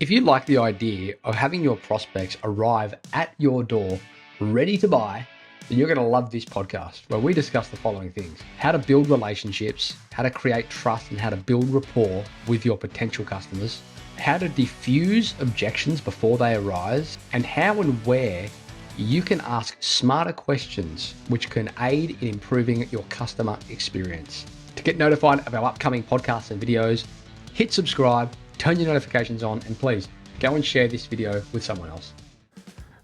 If you like the idea of having your prospects arrive at your door ready to buy, then you're going to love this podcast where we discuss the following things: how to build relationships, how to create trust, and how to build rapport with your potential customers, how to diffuse objections before they arise, and how and where you can ask smarter questions which can aid in improving your customer experience. To get notified of our upcoming podcasts and videos, hit subscribe, turn your notifications on, and please go and share this video with someone else.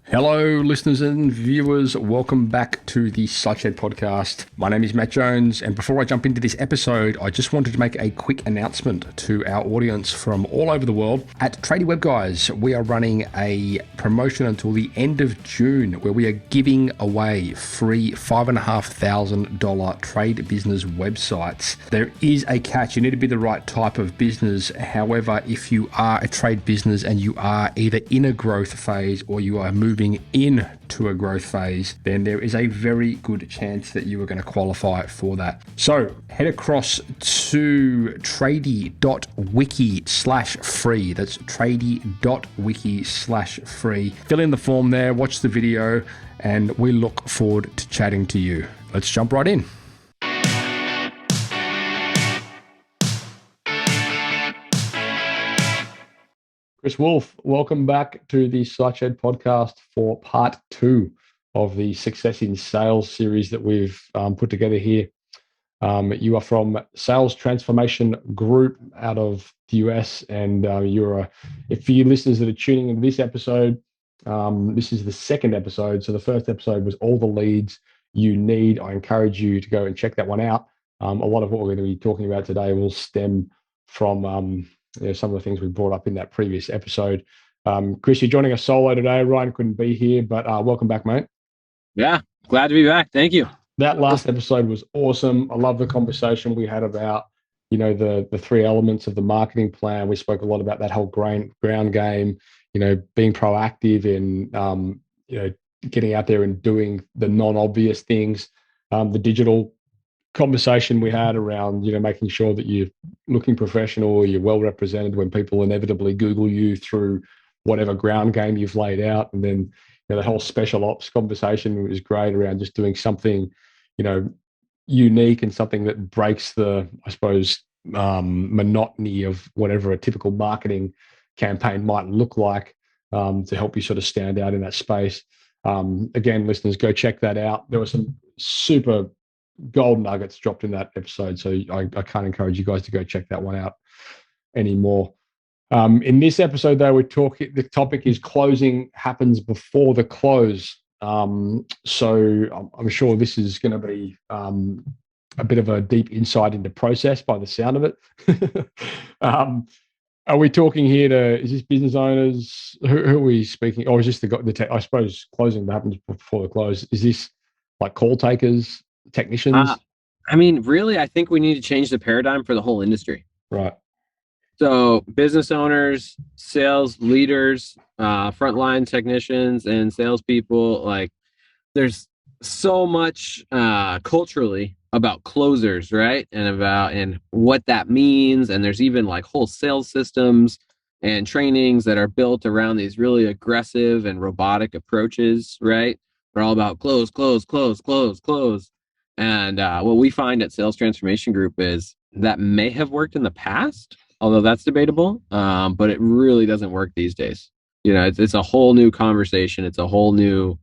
Hello, listeners and viewers. Welcome back to the Side Podcast. My name is Matt Jones, and before I jump into this episode, I just wanted to make a quick announcement to our audience from all over the world. At Tradie Web Guys, we are running a promotion until the end of June where we are giving away free $5,500 trade business websites. There is a catch. You need to be the right type of business. However, if you are a trade business and you are either in a growth phase or you are moving into a growth phase, then there is a very good chance that you are going to qualify for that. So head across to tradie.wiki/free. That's tradie.wiki/free. Fill in the form there, watch the video, and we look forward to chatting to you. Let's jump right in. Chris Wolf, welcome back to the Side Podcast for part 2 of the Success in Sales series that we've put together here. You are from Sales Transformation Group out of the US, and if you listeners that are tuning into this episode, this is the second episode. So the first episode was all the leads you need. I encourage you to go and check that one out. A lot of what we're going to be talking about today will stem from some of the things we brought up in that previous episode. Chris, you're joining us solo today. Ryan couldn't be here, but welcome back, mate. Yeah, glad to be back. Thank you. That last episode was awesome. I love the conversation we had about, the 3 elements of the marketing plan. We spoke a lot about that whole ground game, being proactive in, getting out there and doing the non-obvious things. The digital conversation we had around, making sure that you're looking professional, you're well represented when people inevitably Google you through whatever ground game you've laid out. And then the whole special ops conversation was great around just doing something, unique and something that breaks the, I suppose, monotony of whatever a typical marketing campaign might look like, to help you sort of stand out in that space. Again, listeners, go check that out. There were some super gold nuggets dropped in that episode, so I can't encourage you guys to go check that one out anymore. In this episode, though, the topic is closing happens before the close. So I'm sure this is going to be a bit of a deep insight into process by the sound of it. Are we talking here is this business owners? Who are we speaking? Or is this I suppose closing happens before the close. Is this like call takers, technicians? Really, I think we need to change the paradigm for the whole industry. Right. So business owners, sales leaders, frontline technicians, and salespeople, there's so much culturally about closers, right? And what that means. And there's even whole sales systems and trainings that are built around these really aggressive and robotic approaches, right? They're all about close, close, close, close, close. And what we find at Sales Transformation Group is that may have worked in the past, although that's debatable, but it really doesn't work these days. It's a whole new conversation. It's a whole new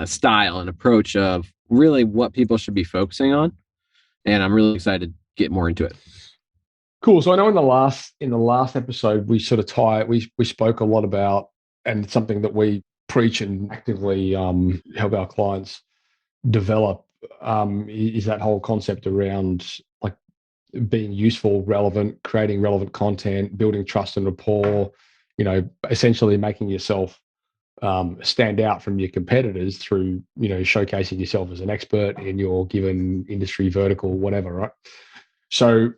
style and approach of really what people should be focusing on. And I'm really excited to get more into it. Cool. So I know in the last episode, we sort of we spoke a lot about, and it's something that we preach and actively help our clients develop, is that whole concept around being useful, relevant, creating relevant content, building trust and rapport, essentially making yourself stand out from your competitors through, showcasing yourself as an expert in your given industry vertical, whatever, right? So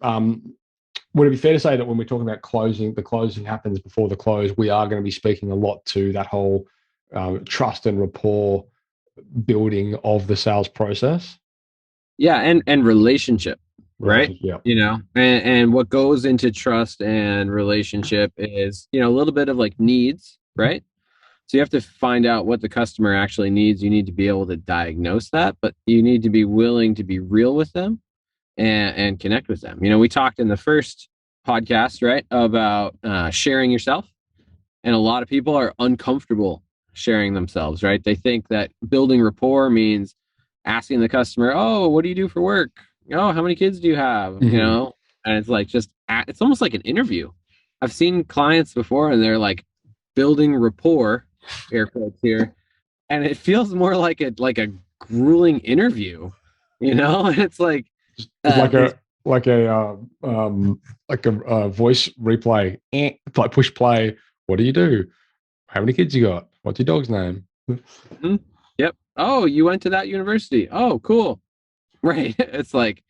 would it be fair to say that when we're talking about closing, the closing happens before the close, we are going to be speaking a lot to that whole trust and rapport building of the sales process? Yeah, and relationship. right? Yeah. And what goes into trust and relationship is, a little bit of like needs, right? So you have to find out what the customer actually needs. You need to be able to diagnose that, but you need to be willing to be real with them and connect with them. We talked in the first podcast, right, about sharing yourself. And a lot of people are uncomfortable sharing themselves, right? They think that building rapport means asking the customer, oh, what do you do for work? Oh, how many kids do you have? And it's like it's almost like an interview. I've seen clients before and they're like building rapport, air quotes here, and it feels more like a grueling interview, It's like It's like these. a voice replay, like push play. What do you do? How many kids you got? What's your dog's name? Mhm. Yep. Oh, you went to that university. Oh, cool. Right. It's like,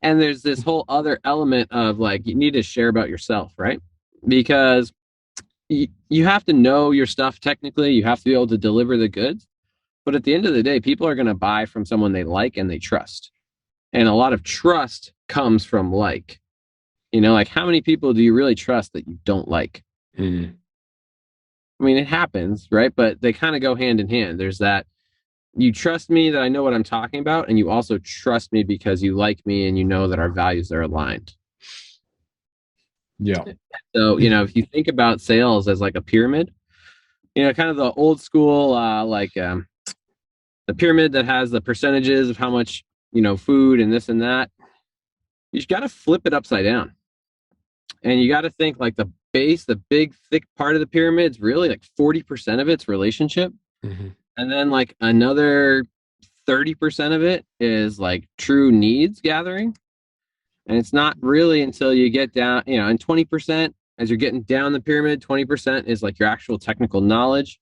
and there's this whole other element of like, you need to share about yourself, right? Because you have to know your stuff technically, you have to be able to deliver the goods. But at the end of the day, people are going to buy from someone they like and they trust. And a lot of trust comes from like how many people do you really trust that you don't like? Mm. I mean, it happens, right? But they kind of go hand in hand. There's that you trust me that I know what I'm talking about, and you also trust me because you like me and you know that our values are aligned. Yeah. So, if you think about sales as like a pyramid, kind of the old school, the pyramid that has the percentages of how much, food and this and that, you got to flip it upside down. And you got to think like the base, the big, thick part of the pyramid is really like 40% of it's relationship. Mm-hmm. And then like another 30% of it is like true needs gathering. And it's not really until you get down, and 20%, as you're getting down the pyramid, 20% is like your actual technical knowledge.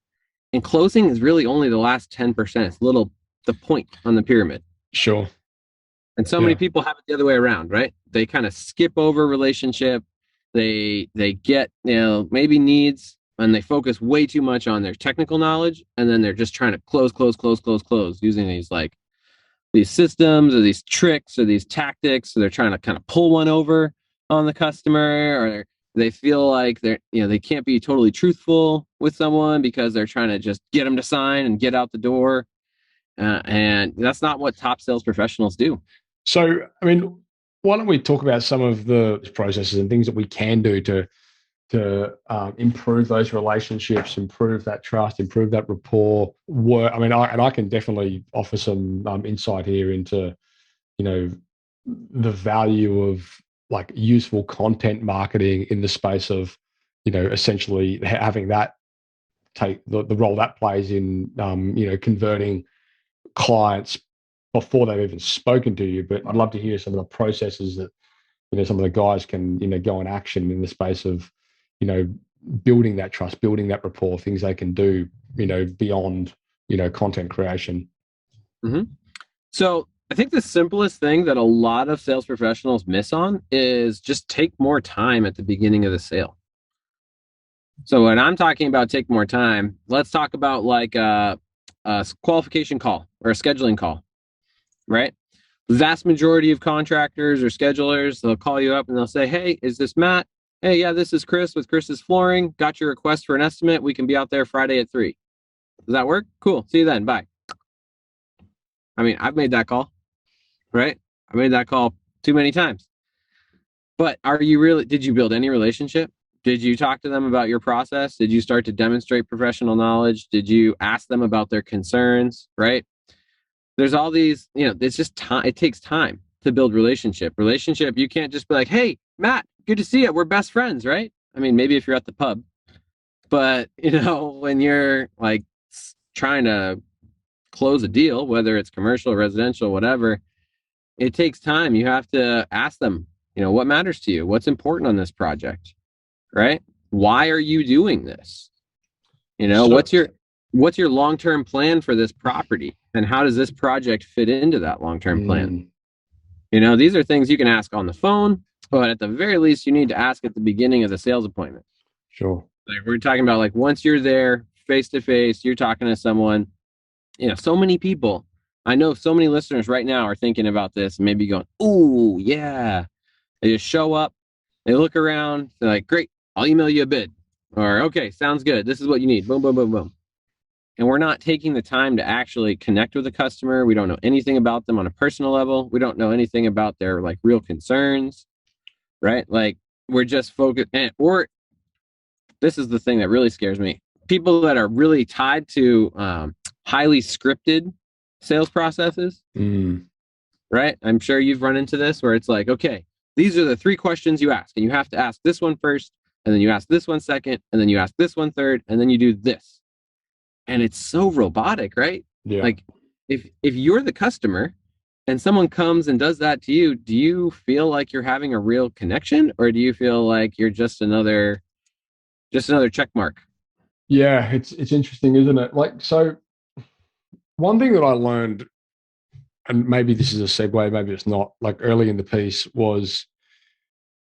And closing is really only the last 10%. It's the point on the pyramid. Sure. And so many people have it the other way around, right? They kind of skip over relationship. They get, maybe needs, and they focus way too much on their technical knowledge. And then they're just trying to close using these systems or these tricks or these tactics. So they're trying to kind of pull one over on the customer, or they feel like they can't be totally truthful with someone because they're trying to just get them to sign and get out the door. And that's not what top sales professionals do. So, I mean, why don't we talk about some of the processes and things that we can do to improve those relationships, improve that trust, improve that rapport. I mean, I can definitely offer some insight here into, the value of like useful content marketing in the space of, essentially having that take the role that plays in, converting clients before they've even spoken to you. But I'd love to hear some of the processes that, some of the guys can, go in action in the space of, building that trust, building that rapport, things they can do, beyond, content creation. Mm-hmm. So I think the simplest thing that a lot of sales professionals miss on is just take more time at the beginning of the sale. So when I'm talking about take more time, let's talk about like a qualification call or a scheduling call, right? The vast majority of contractors or schedulers, they'll call you up and they'll say, hey, is this Matt? Hey, yeah, this is Chris with Chris's Flooring. Got your request for an estimate. We can be out there Friday at 3. Does that work? Cool. See you then. Bye. I mean, I've made that call, right? I made that call too many times. But did you build any relationship? Did you talk to them about your process? Did you start to demonstrate professional knowledge? Did you ask them about their concerns, right? There's all these, it's just time. It takes time to build relationship. You can't just be like, hey, Matt, good to see you. We're best friends, right? I mean, maybe if you're at the pub, but when you're like trying to close a deal, whether it's commercial, residential, whatever, it takes time. You have to ask them, what matters to you? What's important on this project, right? Why are you doing this? What's your long-term plan for this property, and how does this project fit into that long-term plan? These are things you can ask on the phone, but at the very least, you need to ask at the beginning of the sales appointment. Sure. Like we're talking about, like once you're there face to face, you're talking to someone. So many people I know so many listeners right now are thinking about this and maybe going, "Ooh, yeah." They just show up, they look around, they're like, "Great, I'll email you a bid." Or, "Okay, sounds good. This is what you need." Boom, boom, boom, boom. And we're not taking the time to actually connect with the customer. We don't know anything about them on a personal level. We don't know anything about their like real concerns, right? Like we're just focused, or this is the thing that really scares me. People that are really tied to highly scripted sales processes, right? I'm sure you've run into this where it's like, okay, these are the 3 questions you ask, and you have to ask this one first, and then you ask this one second, and then you ask this one third, and then you do this. And it's so robotic, right? Yeah. Like if you're the customer and someone comes and does that to you, do you feel like you're having a real connection, or do you feel like you're just another check mark? Yeah, it's interesting, isn't it? Like, so one thing that I learned, and maybe this is a segue, maybe it's not, like early in the piece was,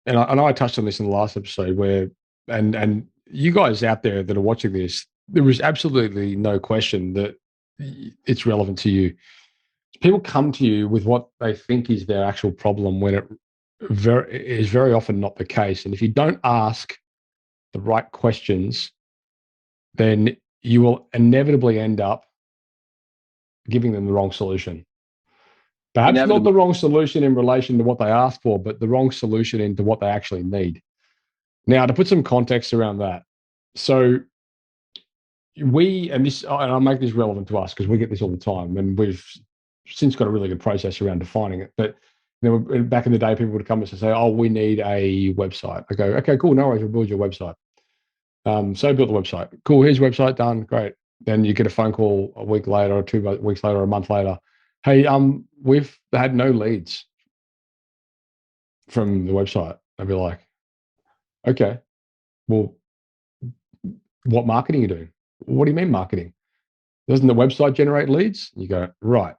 and I know I touched on this in the last episode where, and you guys out there that are watching this, there is absolutely no question that it's relevant to you. People come to you with what they think is their actual problem when it is very often not the case. And if you don't ask the right questions, then you will inevitably end up giving them the wrong solution. Perhaps not Inevitably. the wrong solution in relation to what they asked for, but the wrong solution into what they actually need. Now, to put some context around that, so and I'll make this relevant to us because we get this all the time, and we've since got a really good process around defining it. But back in the day, people would come to us and say, "Oh, we need a website." I go, "Okay, cool, no worries, we'll build your website." So build the website. Cool, here's your website done. Great. Then you get a phone call a week later, or 2 weeks later, or a month later. Hey, we've had no leads from the website. I'd be like, okay, well, what marketing are you doing? What do you mean marketing? Doesn't the website generate leads? You go, right.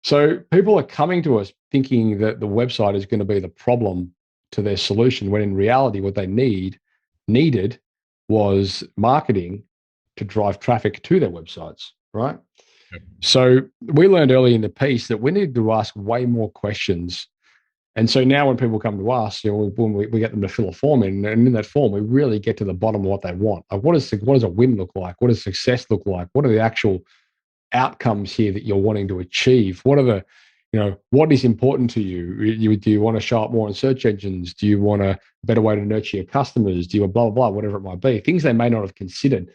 So people are coming to us thinking that the website is going to be the problem to their solution, when in reality, what they needed was marketing to drive traffic to their websites, right? Yep. So we learned early in the piece that we needed to ask way more questions. And so now when people come to us, when we get them to fill a form in, and in that form, we really get to the bottom of what they want. Like, what does a win look like? What does success look like? What are the actual outcomes here that you're wanting to achieve? What are the, what is important to you? Do you want to show up more in search engines? Do you want a better way to nurture your customers? Do you blah, blah, blah, whatever it might be, things they may not have considered.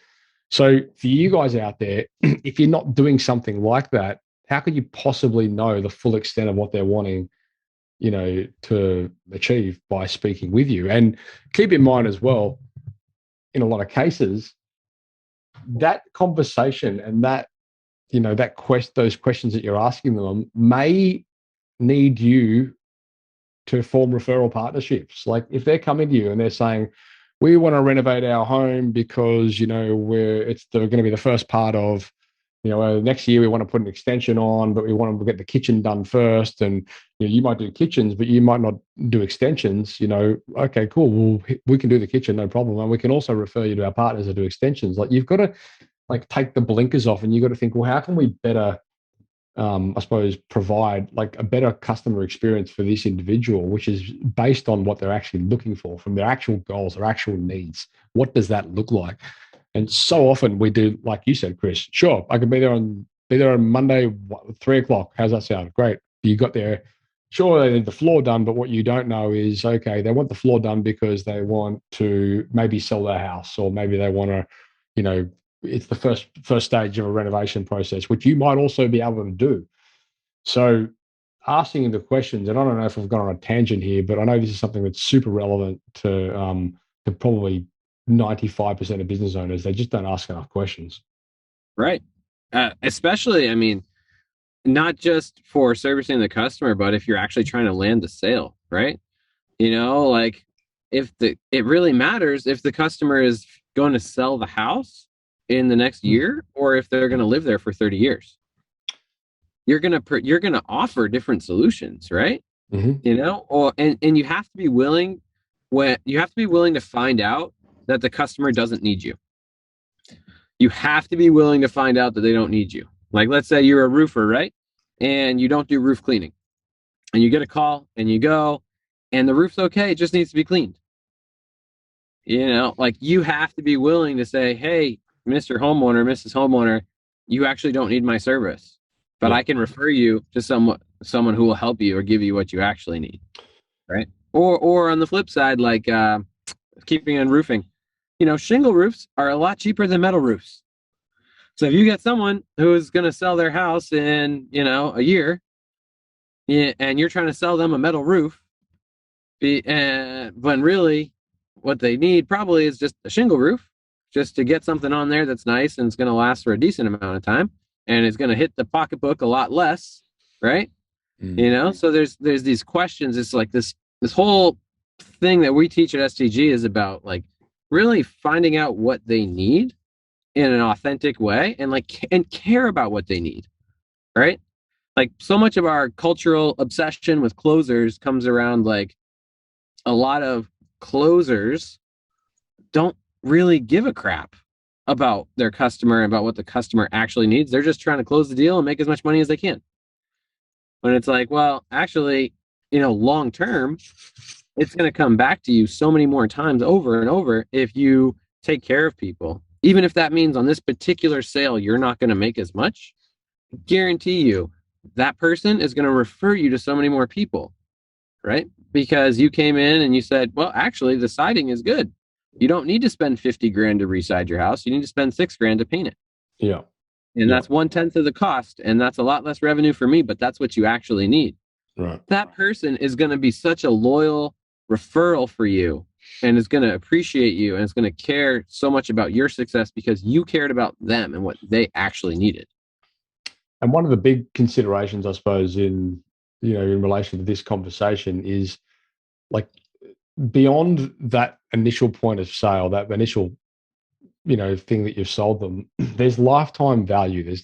So for you guys out there, if you're not doing something like that, how could you possibly know the full extent of what they're wanting, to achieve by speaking with you? And keep in mind as well, in a lot of cases, that conversation and that, those questions that you're asking them may need you to form referral partnerships. Like if they're coming to you and they're saying, we want to renovate our home because, it's going to be the first part of, next year we want to put an extension on, but we want to get the kitchen done first. And you might do kitchens, but you might not do extensions. Okay, cool. Well, we can do the kitchen, no problem, and we can also refer you to our partners that do extensions. Like you've got to take the blinkers off, and you've got to think, well, how can we better, I suppose, provide like a better customer experience for this individual, which is based on what they're actually looking for from their actual goals, their actual needs. What does that look like? And so often we do, like you said, Chris, sure, I can be there on Monday, 3:00. How's that sound? Great. You got there. Sure, they need the floor done, but what you don't know is, okay, they want the floor done because they want to maybe sell their house, or maybe they want to, it's the first stage of a renovation process, which you might also be able to do. So asking the questions, and I don't know if I've gone on a tangent here, but I know this is something that's super relevant to probably 95% of business owners. They just don't ask enough questions. Right. Especially, I mean, not just for servicing the customer, but if you're actually trying to land the sale, right? Like it really matters if the customer is going to sell the house in the next year, or if they're going to live there for 30 years. You're going to offer different solutions, right? Mm-hmm. And you have to be willing to find out that the customer doesn't need you. You have to be willing to find out that they don't need you. Like, let's say you're a roofer, right? and you don't do roof cleaning, and you get a call and you go, and the roof's okay, it just needs to be cleaned. Like you have to be willing to say, hey, Mr. Homeowner, Mrs. Homeowner, you actually don't need my service, but I can refer you to someone who will help you or give you what you actually need, right? Or on the flip side, like keeping on roofing, shingle roofs are a lot cheaper than metal roofs. So if you get someone who is going to sell their house in, a year, and you're trying to sell them a metal roof, when really what they need probably is just a shingle roof, just to get something on there that's nice and it's going to last for a decent amount of time, and it's going to hit the pocketbook a lot less, right? So there's these questions. It's like this whole thing that we teach at STG is about like really finding out what they need in an authentic way, and care about what they need, right? Like so much of our cultural obsession with closers comes around like a lot of closers don't really give a crap about their customer and about what the customer actually needs. They're just trying to close the deal and make as much money as they can. When it's like, well, actually, long term, it's going to come back to you so many more times over and over if you take care of people. Even if that means on this particular sale, you're not going to make as much, guarantee you that person is going to refer you to so many more people, right? Because you came in and you said, well, actually, the siding is good. You don't need to spend 50 grand to reside your house. You need to spend 6 grand to paint it. Yeah. And that's 1/10 of the cost. And that's a lot less revenue for me, but that's what you actually need. Right. That person is going to be such a loyal referral for you, and is going to appreciate you, and is going to care so much about your success because you cared about them and what they actually needed. And one of the big considerations, I suppose, in relation to this conversation is like beyond that initial point of sale, that initial, thing that you've sold them, there's lifetime value.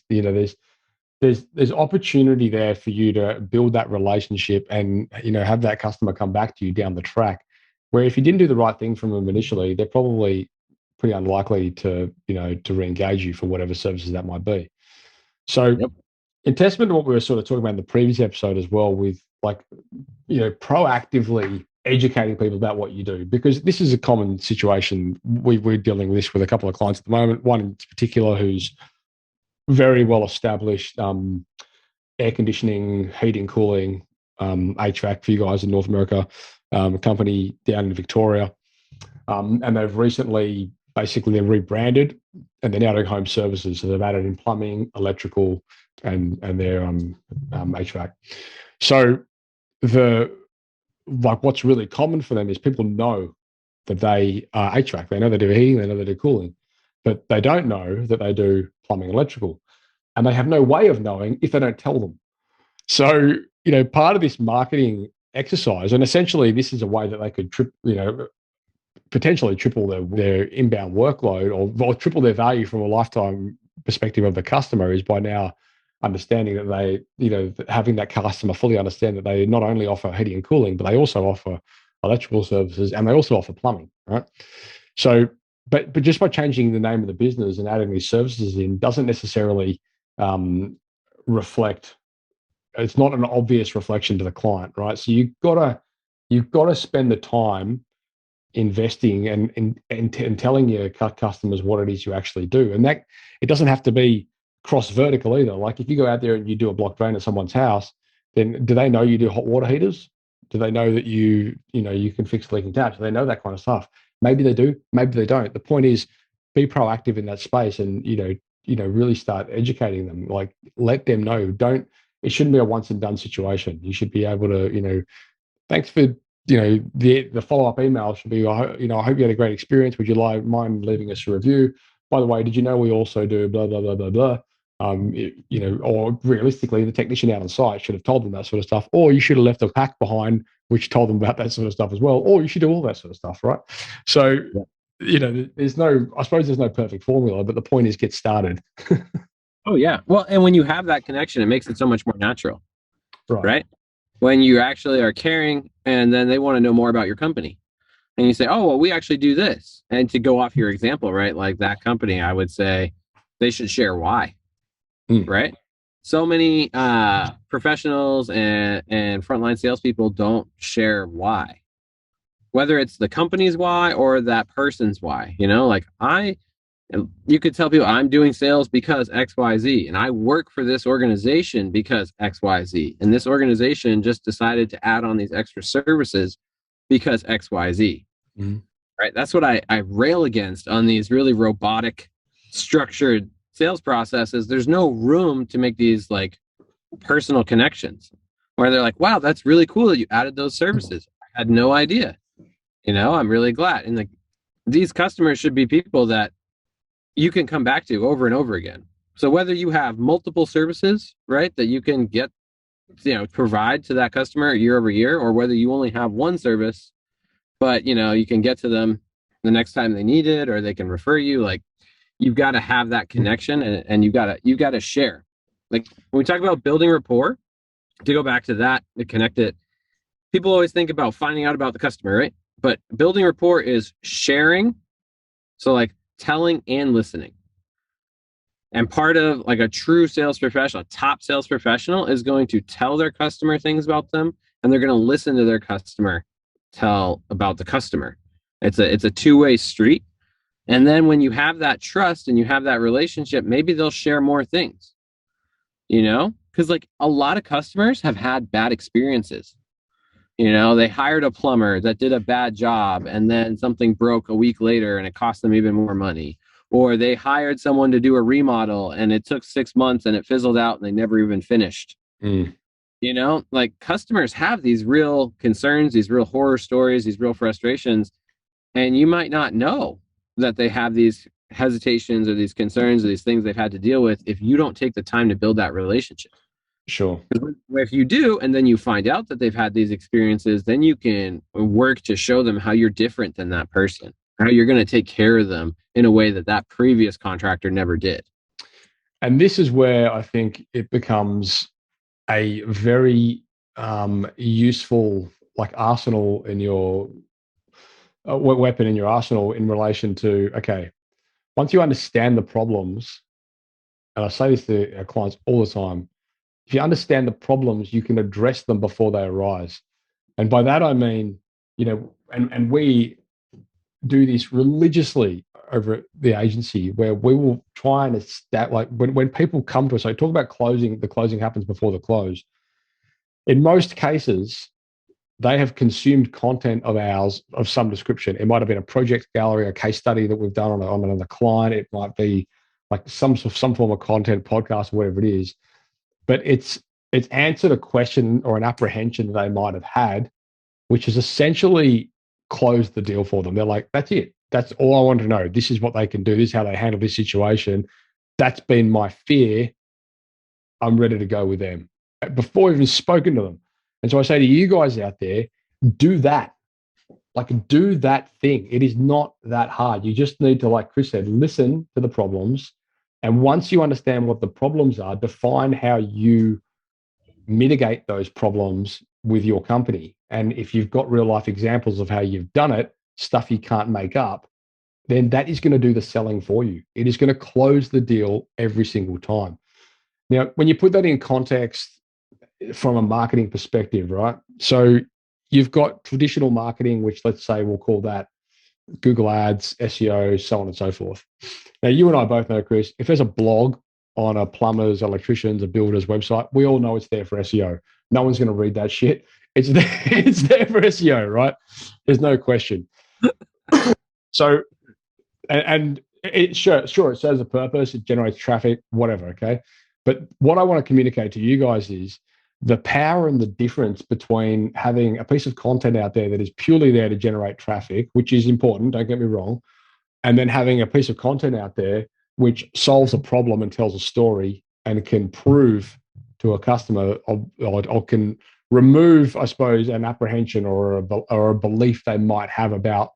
There's opportunity there for you to build that relationship and, have that customer come back to you down the track, where if you didn't do the right thing from them initially, they're probably pretty unlikely to, to re-engage you for whatever services that might be. So in testament to what we were sort of talking about in the previous episode as well, with like, proactively educating people about what you do, because this is a common situation. We're dealing with this with a couple of clients at the moment, one in particular who's very well established air conditioning, heating, cooling, HVAC for you guys in North America, a company down in Victoria. And they've recently basically rebranded, and they're now doing home services. So they've added in plumbing, electrical, and their HVAC. So what's really common for them is people know that they are HVAC. They know they do heating, they know they do cooling, but they don't know that they do plumbing, electrical, and they have no way of knowing if they don't tell them. So, part of this marketing exercise, and essentially this is a way that they could potentially triple their inbound workload, or triple their value from a lifetime perspective of the customer, is by now understanding that they, having that customer fully understand that they not only offer heating and cooling, but they also offer electrical services, and they also offer plumbing, right? So, but just by changing the name of the business and adding these services in doesn't necessarily reflect. It's not an obvious reflection to the client, right? So you've got to spend the time investing and telling your customers what it is you actually do, and that it doesn't have to be cross vertical either. Like if you go out there and you do a block drain at someone's house, then do they know you do hot water heaters? Do they know that you can fix leaking taps? Do they know that kind of stuff? Maybe they do, maybe they don't. The point is, be proactive in that space, and really start educating them. Like let them know. It shouldn't be a once and done situation. You should be able to, thanks for the follow up email should be, I hope you had a great experience. Would you mind leaving us a review? By the way, did you know we also do blah blah blah blah blah? Or realistically, the technician out on site should have told them that sort of stuff, or you should have left a pack behind which told them about that sort of stuff as well, or you should do all that sort of stuff, right? So, there's no perfect formula, but the point is get started. Oh yeah, well, and when you have that connection, it makes it so much more natural, right? When you actually are caring, and then they want to know more about your company, and you say, oh, well, we actually do this, and to go off your example, right? Like that company, I would say they should share why. Right? so many professionals and frontline salespeople don't share why, whether it's the company's why or that person's why. You know, like you could tell people I'm doing sales because XYZ, and I work for this organization because XYZ, and this organization just decided to add on these extra services because XYZ. Mm-hmm. Right? That's what I rail against on these really robotic, structured sales processes. There's no room to make these like personal connections where they're like, wow, that's really cool that you added those services. I had no idea. You know, I'm really glad. And like, these customers should be people that you can come back to over and over again. So whether you have multiple services, right, that you can get, you know, provide to that customer year over year, or whether you only have one service, but, you know, you can get to them the next time they need it, or they can refer you, like, you've got to have that connection, and you got to share. Like when we talk about building rapport, to go back to that, to connect it, people always think about finding out about the customer, right? But building rapport is sharing. So like telling and listening. And part of like a true sales professional, a top sales professional, is going to tell their customer things about them, and they're going to listen to their customer tell about the customer. It's a two-way street. And then when you have that trust and you have that relationship, maybe they'll share more things, you know, because like a lot of customers have had bad experiences. You know, they hired a plumber that did a bad job, and then something broke a week later and it cost them even more money. Or they hired someone to do a remodel and it took 6 months and it fizzled out and they never even finished. You know, like customers have these real concerns, these real horror stories, these real frustrations, and you might not know that they have these hesitations or these concerns or these things they've had to deal with if you don't take the time to build that relationship. Sure. If you do, and then you find out that they've had these experiences, then you can work to show them how you're different than that person, how you're going to take care of them in a way that that previous contractor never did. And this is where I think it becomes a very useful like arsenal in your weapon in your arsenal in relation to, okay, once you understand the problems, and I say this to our clients all the time, if you understand the problems, you can address them before they arise. And by that, I mean, you know, and we do this religiously over at the agency where we will try and establish, like when people come to us, I talk about closing, the closing happens before the close. In most cases, they have consumed content of ours of some description. It might have been a project gallery, a case study that we've done on another client. It might be like some form of content, podcast, or whatever it is. But it's answered a question or an apprehension that they might have had, which has essentially closed the deal for them. They're like, that's it. That's all I want to know. This is what they can do. This is how they handle this situation. That's been my fear. I'm ready to go with them before I've even spoken to them. And so I say to you guys out there, do that. Like, do that thing. It is not that hard. You just need to, like Chris said, listen to the problems. And once you understand what the problems are, define how you mitigate those problems with your company. And if you've got real life examples of how you've done it, stuff you can't make up, then that is going to do the selling for you. It is going to close the deal every single time. Now, when you put that in context from a marketing perspective, right? So you've got traditional marketing, which let's say we'll call that Google Ads, SEO, so on and so forth. Now, you and I both know, Chris, if there's a blog on a plumber's, electrician's, a builder's website, we all know it's there for SEO. No one's going to read that shit. It's there for SEO, right? There's no question. So, and it sure it serves a purpose. It generates traffic, whatever, okay? But what I want to communicate to you guys is the power and the difference between having a piece of content out there that is purely there to generate traffic, which is important, don't get me wrong, and then having a piece of content out there which solves a problem and tells a story and can prove to a customer or can remove, I suppose, an apprehension or a belief they might have about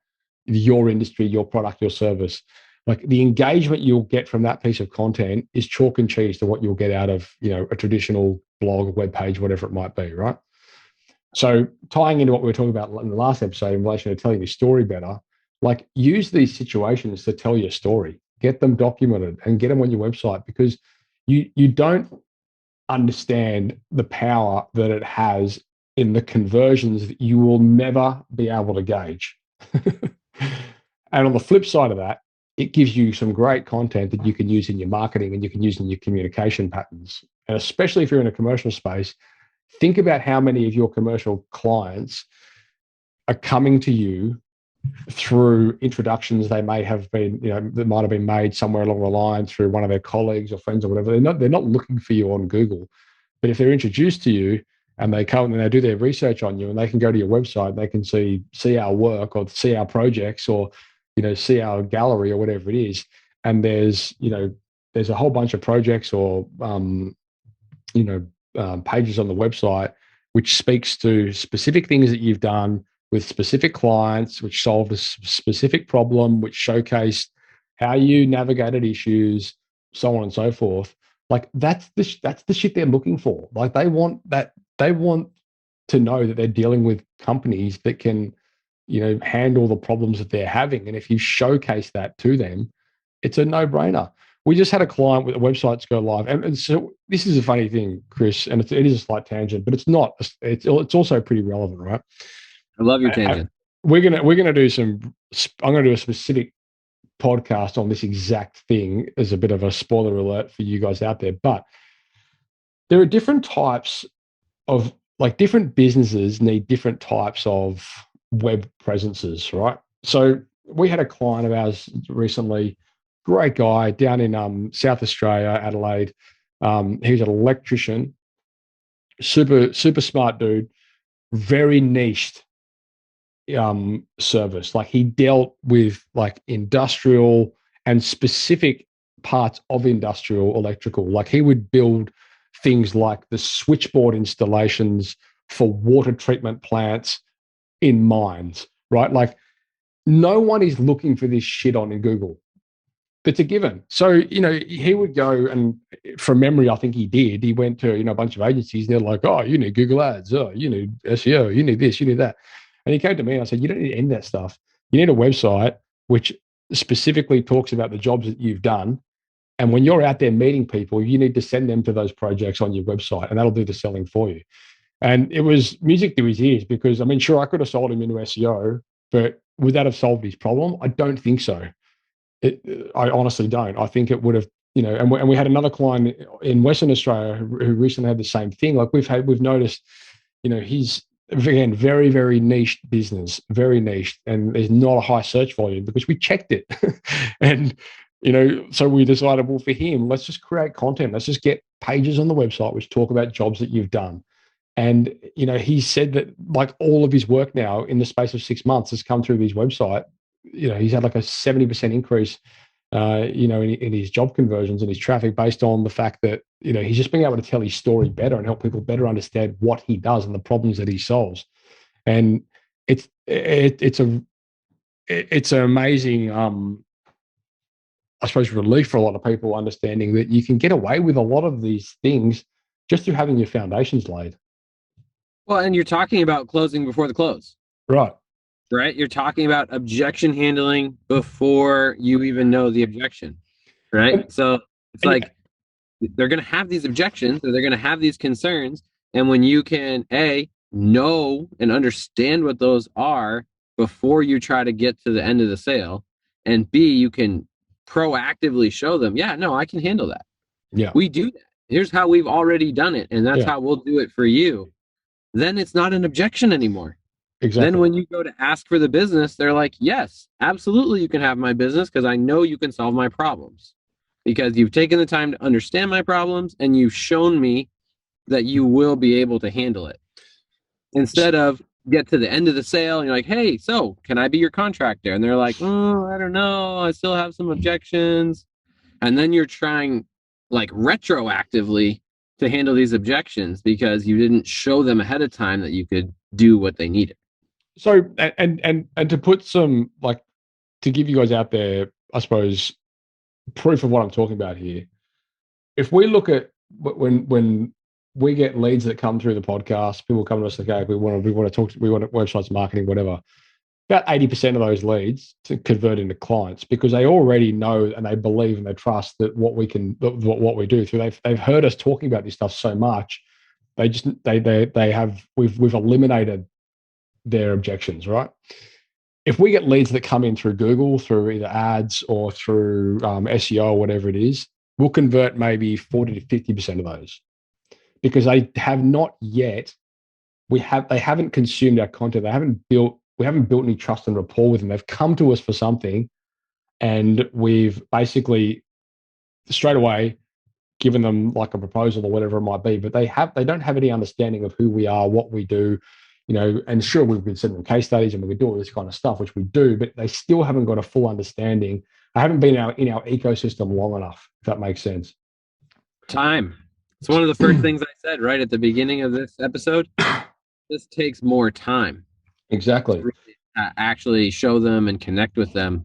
your industry, your product, your service. Like the engagement you'll get from that piece of content is chalk and cheese to what you'll get out of, you know, a traditional blog, web page, whatever it might be, right? So tying into what we were talking about in the last episode in relation to telling your story better, like use these situations to tell your story, get them documented and get them on your website, because you don't understand the power that it has in the conversions that you will never be able to gauge. And on the flip side of that, it gives you some great content that you can use in your marketing and you can use in your communication patterns. And especially if you're in a commercial space, think about how many of your commercial clients are coming to you through introductions they may have been, that might have been made somewhere along the line through one of their colleagues or friends or whatever. They're not looking for you on Google, but if they're introduced to you and they come and they do their research on you and they can go to your website, they can see our work or see our projects or see our gallery or whatever it is, and there's a whole bunch of projects or pages on the website which speaks to specific things that you've done with specific clients, which solved a specific problem, which showcased how you navigated issues, so on and so forth. Like that's the shit they're looking for. Like they want to know that they're dealing with companies that can, handle the problems that they're having. And if you showcase that to them, it's a no-brainer. We just had a client with websites go live, and so this is a funny thing, Chris, and it is a slight tangent, but it's not. It's also pretty relevant, right? I love your tangent. We're gonna do some. I'm gonna do a specific podcast on this exact thing as a bit of a spoiler alert for you guys out there. But there are different types of, like, different businesses need different types of web presences, right? So we had a client of ours recently, great guy down in South Australia, Adelaide. He was an electrician, super smart dude, very niched service. Like he dealt with like industrial and specific parts of industrial electrical. Like he would build things like the switchboard installations for water treatment plants in mines, right? Like no one is looking for this shit on in Google. It's a given. So, he would go, and from memory, I think he did. He went to, a bunch of agencies. They're like, oh, you need Google Ads. Oh, you need SEO. You need this, you need that. And he came to me and I said, you don't need any of that stuff. You need a website which specifically talks about the jobs that you've done. And when you're out there meeting people, you need to send them to those projects on your website, and that'll do the selling for you. And it was music to his ears because, I mean, sure, I could have sold him into SEO, but would that have solved his problem? I don't think so. I honestly don't. I think it would have, and we had another client in Western Australia who recently had the same thing. Like we've noticed, he's, again, very, very niche business, very niche, and there's not a high search volume because we checked it. And, so we decided, well, for him, let's just create content. Let's just get pages on the website which talk about jobs that you've done. And, he said that like all of his work now in the space of 6 months has come through his website. He's had like a 70% increase, in his job conversions and his traffic based on the fact that, he's just being able to tell his story better and help people better understand what he does and the problems that he solves. And it's an amazing, I suppose, relief for a lot of people understanding that you can get away with a lot of these things just through having your foundations laid. Well, and you're talking about closing before the close. Right. Right? You're talking about objection handling before you even know the objection, right? So it's like they're going to have these objections, or they're going to have these concerns, and when you can know and understand what those are before you try to get to the end of the sale, and B, you can proactively show them, yeah, no, I can handle that. Yeah, we do that. Here's how we've already done it, and that's how we'll do it for you. Then it's not an objection anymore. Exactly. Then when you go to ask for the business, they're like, yes, absolutely, you can have my business because I know you can solve my problems. Because you've taken the time to understand my problems and you've shown me that you will be able to handle it. Instead of get to the end of the sale and you're like, hey, so can I be your contractor? And they're like, oh, I don't know. I still have some objections. And then you're trying like retroactively to handle these objections because you didn't show them ahead of time that you could do what they needed. So, and to put some, like, to give you guys out there, I suppose, proof of what I'm talking about here. If we look at when we get leads that come through the podcast, people come to us like, okay, we want to talk, we want websites, marketing, whatever. about 80% of those leads to convert into clients because they already know and they believe and they trust that what we do. So they've heard us talking about this stuff so much, we've eliminated their objections, right? If we get leads that come in through Google, through either ads or through SEO or whatever it is, we'll convert maybe 40 to 50% of those because they have not yet. They haven't consumed our content. We haven't built any trust and rapport with them. They've come to us for something, and we've basically straight away given them like a proposal or whatever it might be. But they don't have any understanding of who we are, what we do, and sure, we've been sending them case studies and we can do all this kind of stuff, which we do, but they still haven't got a full understanding. They haven't been in our ecosystem long enough, if that makes sense. Time. It's one of the first things I said right at the beginning of this episode. This takes more time. Exactly. To really, actually show them and connect with them,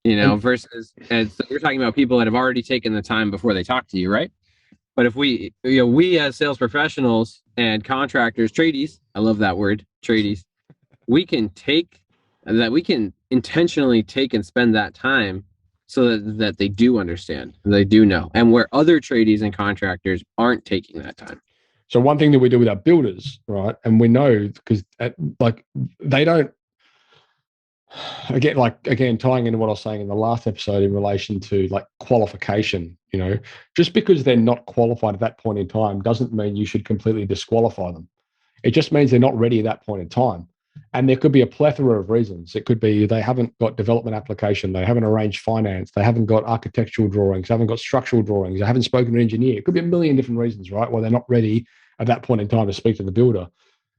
versus as you're talking about people that have already taken the time before they talk to you, right? But if we as sales professionals and contractors, tradies, I love that word, tradies, we can intentionally take and spend that time so that they do understand, they do know, and where other tradies and contractors aren't taking that time. So one thing that we do with our builders, right, and we know because they don't. Again, tying into what I was saying in the last episode in relation to like qualification, just because they're not qualified at that point in time doesn't mean you should completely disqualify them. It just means they're not ready at that point in time. And there could be a plethora of reasons. It could be they haven't got development application, they haven't arranged finance, they haven't got architectural drawings, they haven't got structural drawings, they haven't spoken to an engineer. It could be a million different reasons, right? Why they're not ready at that point in time to speak to the builder.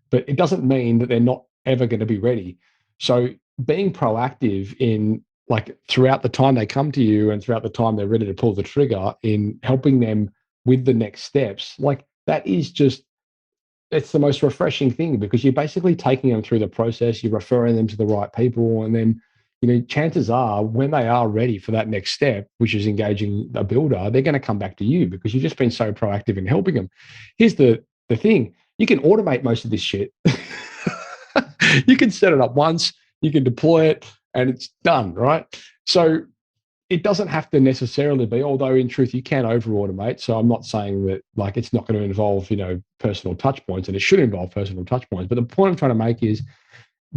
But it doesn't mean that they're not ever going to be ready. So being proactive in like throughout the time they come to you and throughout the time they're ready to pull the trigger in helping them with the next steps, like that is just, it's the most refreshing thing because you're basically taking them through the process, you're referring them to the right people, and then chances are when they are ready for that next step, which is engaging a builder, they're going to come back to you because you've just been so proactive in helping them. Here's the thing: you can automate most of this shit. You can set it up once, you can deploy it, and it's done, right? So it doesn't have to necessarily be, although in truth you can over automate. So I'm not saying that like it's not going to involve, personal touch points, and it should involve personal touch points. But the point I'm trying to make is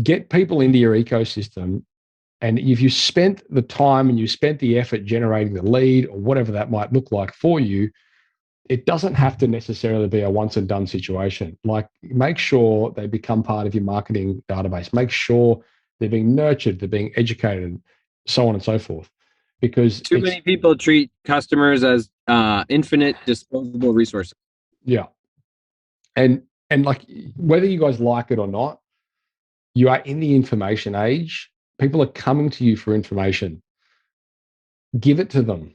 get people into your ecosystem. And if you spent the time and you spent the effort generating the lead or whatever that might look like for you, it doesn't have to necessarily be a once and done situation. Like make sure they become part of your marketing database. Make sure they're being nurtured, they're being educated, so on and so forth. Because too many people treat customers as infinite disposable resources. Yeah. And like whether you guys like it or not, you are in the information age. People are coming to you for information. Give it to them.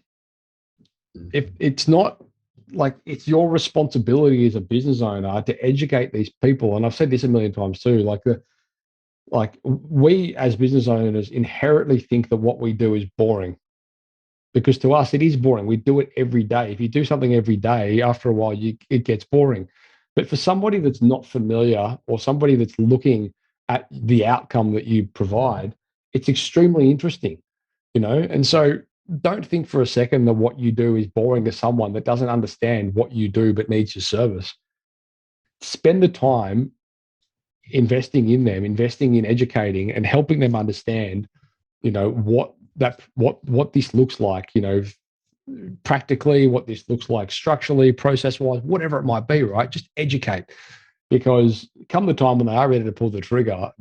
If it's not like it's your responsibility as a business owner to educate these people, and I've said this a million times too, like we as business owners inherently think that what we do is boring. Because to us, it is boring. We do it every day. If you do something every day, after a while, it gets boring. But for somebody that's not familiar or somebody that's looking at the outcome that you provide, it's extremely interesting, And so don't think for a second that what you do is boring to someone that doesn't understand what you do but needs your service. Spend the time investing in them, investing in educating and helping them understand, what this looks like, practically, what this looks like structurally, process-wise, whatever it might be, right? Just educate. Because come the time when they are ready to pull the trigger,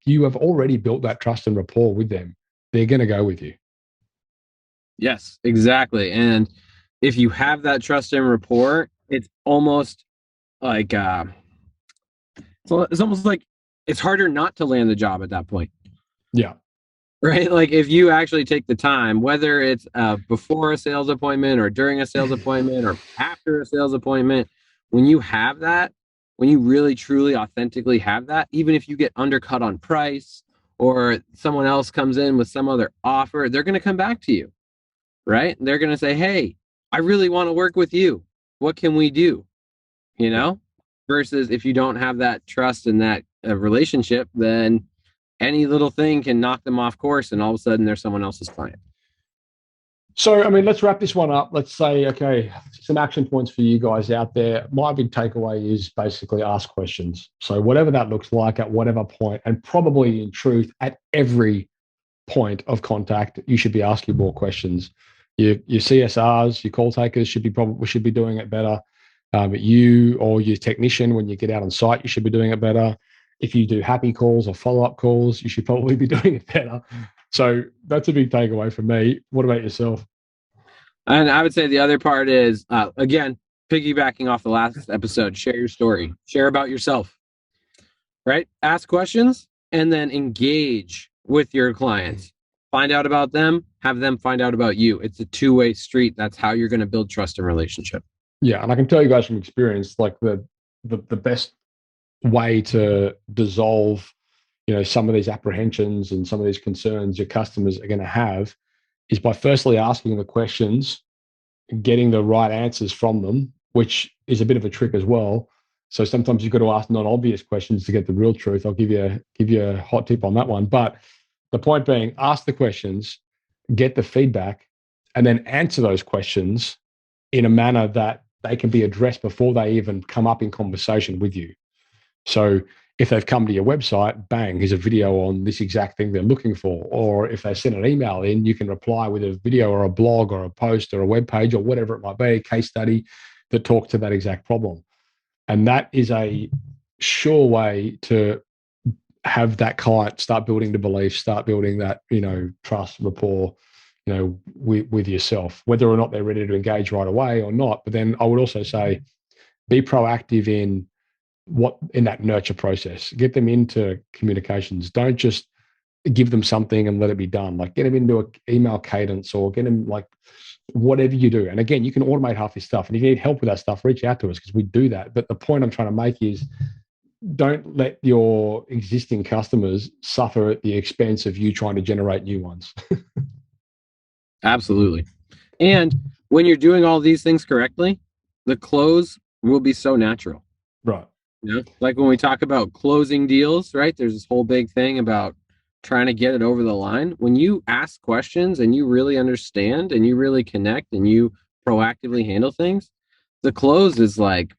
you have already built that trust and rapport with them. They're going to go with you. Yes, exactly. And if you have that trust and rapport, it's almost like it's almost like it's harder not to land the job at that point. Yeah. Right. Like if you actually take the time, whether it's before a sales appointment or during a sales appointment or after a sales appointment, when you have that, when you really, truly, authentically have that, even if you get undercut on price or someone else comes in with some other offer, they're going to come back to you. Right. They're going to say, hey, I really want to work with you. What can we do? Versus if you don't have that trust and that relationship, then any little thing can knock them off course, and all of a sudden they're someone else's client. So, I mean, let's wrap this one up. Let's say, okay, some action points for you guys out there. My big takeaway is basically ask questions. So, whatever that looks like at whatever point, and probably in truth, at every point of contact, you should be asking more questions. Your CSRs, your call takers should be doing it better. You or your technician, when you get out on site, you should be doing it better. If you do happy calls or follow-up calls, you should probably be doing it better. So that's a big takeaway for me. What about yourself? And I would say the other part is, again, piggybacking off the last episode, share your story, share about yourself, right? Ask questions and then engage with your clients. Find out about them, have them find out about you. It's a two-way street. That's how you're going to build trust and relationship. Yeah, and I can tell you guys from experience, like the best way to dissolve, some of these apprehensions and some of these concerns your customers are going to have is by firstly asking the questions, getting the right answers from them, which is a bit of a trick as well. So sometimes you've got to ask non-obvious questions to get the real truth. I'll give you a hot tip on that one. But the point being, ask the questions, get the feedback, and then answer those questions in a manner that they can be addressed before they even come up in conversation with you. So if they've come to your website, bang, here's a video on this exact thing they're looking for. Or if they send an email in, you can reply with a video or a blog or a post or a web page or whatever it might be, a case study that talks to that exact problem. And that is a sure way to have that client start building the belief, start building that, trust, rapport, with yourself, whether or not they're ready to engage right away or not. But then I would also say, be proactive in that nurture process. Get them into communications. Don't just give them something and let it be done. Like, get them into an email cadence, or get them, like, whatever you do. And again, you can automate half this stuff. And if you need help with that stuff, reach out to us, because we do that. But the point I'm trying to make is, don't let your existing customers suffer at the expense of you trying to generate new ones. Absolutely. And when you're doing all these things correctly, the close will be so natural. Right. Like when we talk about closing deals, right? There's this whole big thing about trying to get it over the line. When you ask questions and you really understand and you really connect and you proactively handle things, the close is like,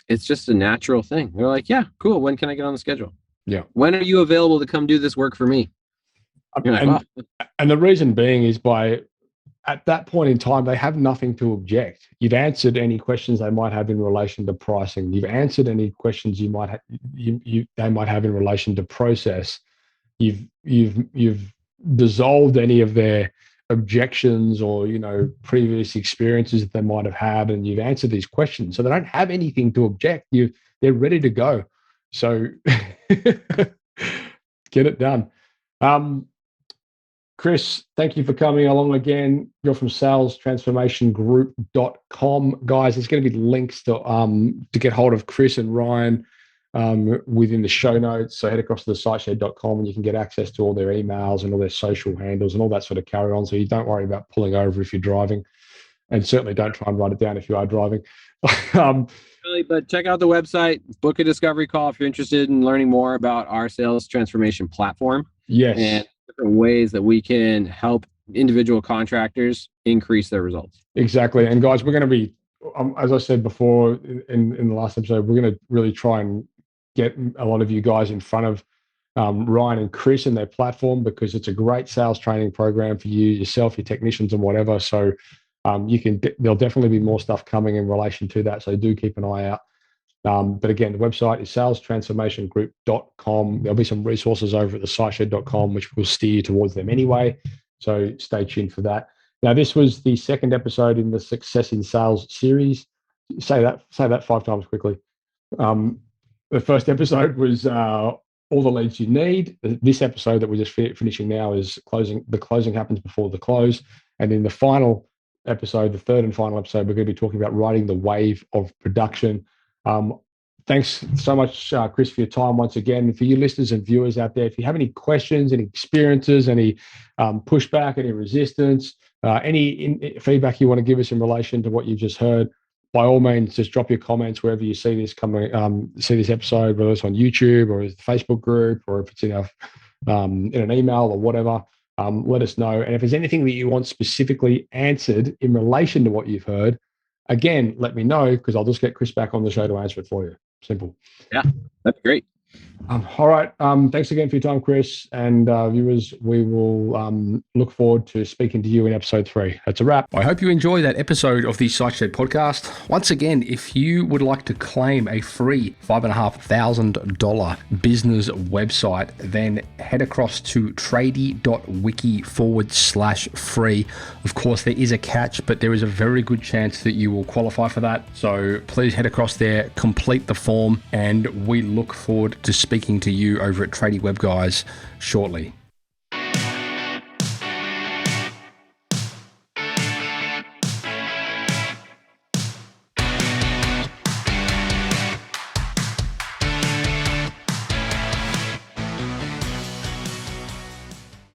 it's just a natural thing. They're like, yeah, cool. When can I get on the schedule? Yeah. When are you available to come do this work for me? Like, and the reason being is, at that point in time, they have nothing to object. You've answered any questions they might have in relation to pricing. You've answered any questions they might have in relation to process. You've dissolved any of their objections or previous experiences that they might have had, and you've answered these questions, so they don't have anything to object. They're ready to go. So get it done. Chris, thank you for coming along again. You're from salestransformationgroup.com. Guys, there's going to be links to get hold of Chris and Ryan within the show notes. So head across to the siteshed.com and you can get access to all their emails and all their social handles and all that sort of carry on. So you don't worry about pulling over if you're driving, and certainly don't try and write it down if you are driving. But check out the website, book a discovery call if you're interested in learning more about our sales transformation platform. Yes. And different ways that we can help individual contractors increase their results. Exactly. And guys, we're going to be, as I said before in the last episode, we're going to really try and get a lot of you guys in front of Ryan and Chris and their platform, because it's a great sales training program for you, yourself, your technicians and whatever. So there'll definitely be more stuff coming in relation to that. So do keep an eye out. But again, the website is salestransformationgroup.com. There'll be some resources over at the siteshed.com, which will steer you towards them anyway. So stay tuned for that. Now, this was the second episode in the Success in Sales series. Say that 5 times quickly. The first episode was all the leads you need. This episode that we're just finishing now is closing. The closing happens before the close. And in the final episode, the third and final episode, we're going to be talking about riding the wave of production. Thanks so much, Chris, for your time once again. For you listeners and viewers out there, if you have any questions, any experiences, any pushback, any resistance, any feedback you want to give us in relation to what you've just heard, by all means, just drop your comments wherever you see this coming, see this episode, whether it's on YouTube or the Facebook group, or if it's in our in an email or whatever. Let us know. And if there's anything that you want specifically answered in relation to what you've heard, again, let me know, because I'll just get Chris back on the show to answer it for you. Simple. Yeah, that'd be great. All right. Thanks again for your time, Chris. And viewers, we will look forward to speaking to you in episode 3. That's a wrap. I hope you enjoyed that episode of the SiteShed podcast. Once again, if you would like to claim a free $5,500 business website, then head across to tradie.wiki/free. Of course, there is a catch, but there is a very good chance that you will qualify for that. So please head across there, complete the form, and we look forward to speaking to you over at Tradie Web Guys shortly.